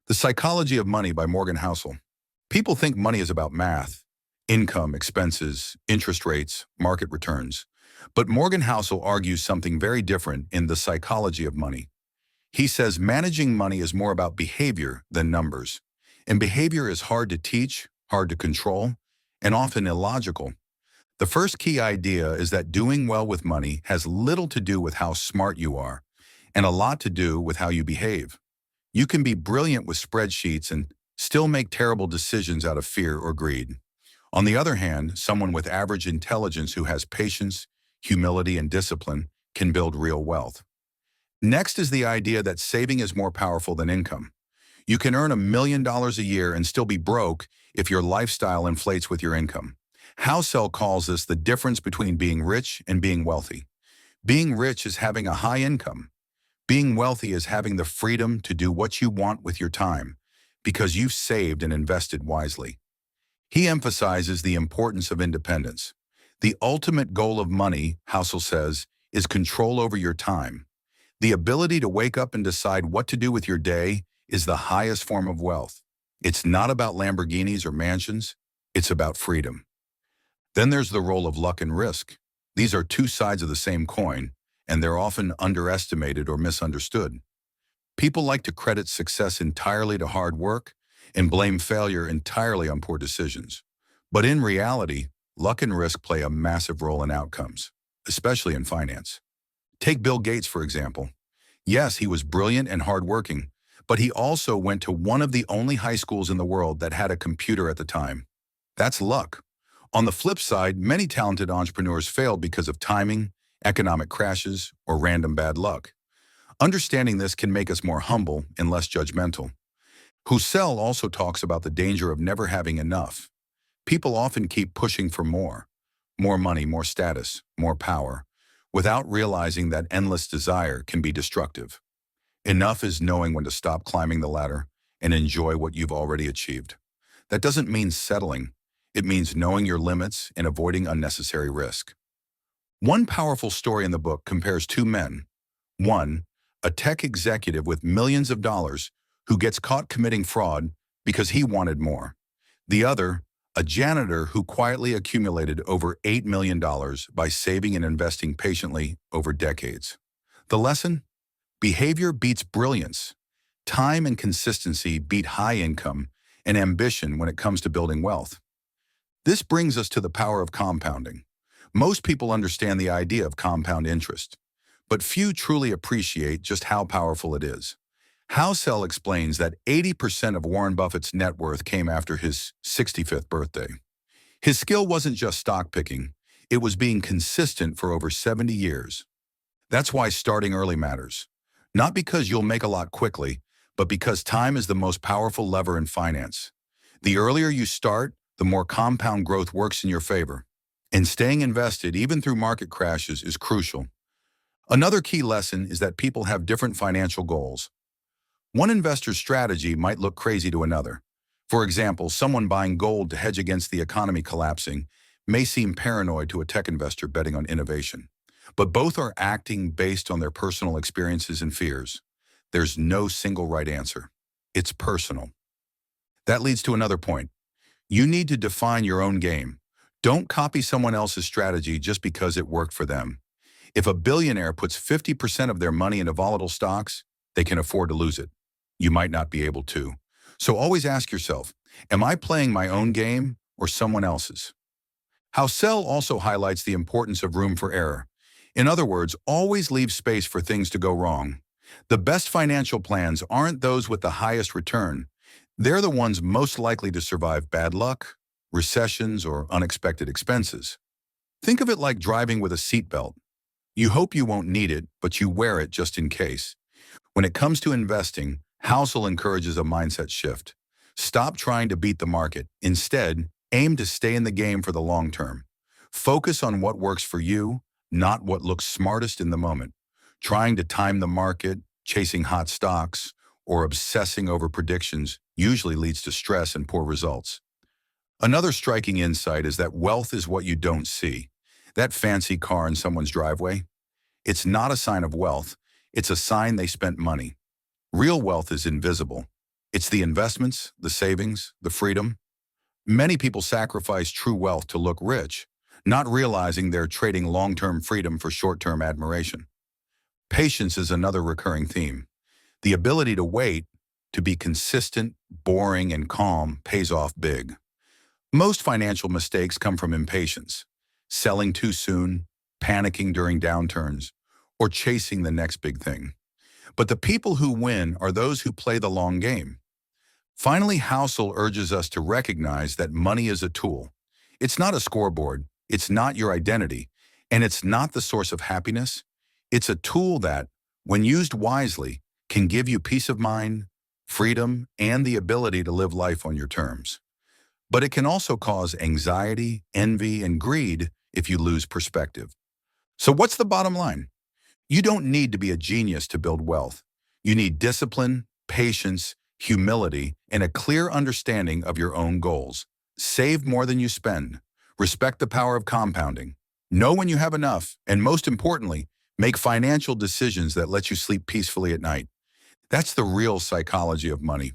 The Psychology of Money by Morgan Housel. People think money is about math, income, expenses, interest rates, market returns. But Morgan Housel argues something very different in The Psychology of Money. He says managing money is more about behavior than numbers. And behavior is hard to teach, hard to control, and often illogical. The first key idea is that doing well with money has little to do with how smart you are, and a lot to do with how you behave. You can be brilliant with spreadsheets and still make terrible decisions out of fear or greed. On the other hand, someone with average intelligence who has patience, humility, and discipline can build real wealth. Next is the idea that saving is more powerful than income. You can earn $1 million a year and still be broke if your lifestyle inflates with your income. Housel calls this the difference between being rich and being wealthy. Being rich is having a high income. Being wealthy is having the freedom to do what you want with your time because you've saved and invested wisely. He emphasizes the importance of independence. The ultimate goal of money, Housel says, is control over your time. The ability to wake up and decide what to do with your day is the highest form of wealth. It's not about Lamborghinis or mansions, it's about freedom. Then there's the role of luck and risk. These are two sides of the same coin, and they're often underestimated or misunderstood. People like to credit success entirely to hard work and blame failure entirely on poor decisions. But in reality, luck and risk play a massive role in outcomes, especially in finance. Take Bill Gates, for example. Yes, he was brilliant and hardworking, but he also went to one of the only high schools in the world that had a computer at the time. That's luck. On the flip side, many talented entrepreneurs failed because of timing, economic crashes, or random bad luck. Understanding this can make us more humble and less judgmental. Housel also talks about the danger of never having enough. People often keep pushing for more money, more status, more power, without realizing that endless desire can be destructive. Enough is knowing when to stop climbing the ladder and enjoy what you've already achieved. That doesn't mean settling. It means knowing your limits and avoiding unnecessary risk. One powerful story in the book compares two men. One, a tech executive with millions of dollars who gets caught committing fraud because he wanted more. The other, a janitor who quietly accumulated over $8 million by saving and investing patiently over decades. The lesson? Behavior beats brilliance. Time and consistency beat high income and ambition when it comes to building wealth. This brings us to the power of compounding. Most people understand the idea of compound interest, but few truly appreciate just how powerful it is. Housel explains that 80% of Warren Buffett's net worth came after his 65th birthday. His skill wasn't just stock picking, it was being consistent for over 70 years. That's why starting early matters. Not because you'll make a lot quickly, but because time is the most powerful lever in finance. The earlier you start, the more compound growth works in your favor. And staying invested, even through market crashes, is crucial. Another key lesson is that people have different financial goals. One investor's strategy might look crazy to another. For example, someone buying gold to hedge against the economy collapsing may seem paranoid to a tech investor betting on innovation. But both are acting based on their personal experiences and fears. There's no single right answer. It's personal. That leads to another point. You need to define your own game. Don't copy someone else's strategy just because it worked for them. If a billionaire puts 50% of their money into volatile stocks, they can afford to lose it. You might not be able to. So always ask yourself, am I playing my own game or someone else's? Housel also highlights the importance of room for error. In other words, always leave space for things to go wrong. The best financial plans aren't those with the highest return. They're the ones most likely to survive bad luck, recessions, or unexpected expenses. Think of it like driving with a seatbelt. You hope you won't need it, but you wear it just in case. When it comes to investing, Housel encourages a mindset shift. Stop trying to beat the market. Instead, aim to stay in the game for the long term. Focus on what works for you, not what looks smartest in the moment. Trying to time the market, chasing hot stocks, or obsessing over predictions usually leads to stress and poor results. Another striking insight is that wealth is what you don't see. That fancy car in someone's driveway? It's not a sign of wealth, it's a sign they spent money. Real wealth is invisible. It's the investments, the savings, the freedom. Many people sacrifice true wealth to look rich, not realizing they're trading long-term freedom for short-term admiration. Patience is another recurring theme. The ability to wait, to be consistent, boring, and calm pays off big. Most financial mistakes come from impatience, selling too soon, panicking during downturns, or chasing the next big thing. But the people who win are those who play the long game. Finally, Housel urges us to recognize that money is a tool. It's not a scoreboard, it's not your identity, and it's not the source of happiness. It's a tool that, when used wisely, can give you peace of mind, freedom, and the ability to live life on your terms. But it can also cause anxiety, envy, and greed if you lose perspective. So what's the bottom line? You don't need to be a genius to build wealth. You need discipline, patience, humility, and a clear understanding of your own goals. Save more than you spend. Respect the power of compounding. Know when you have enough, and most importantly, make financial decisions that let you sleep peacefully at night. That's the real psychology of money.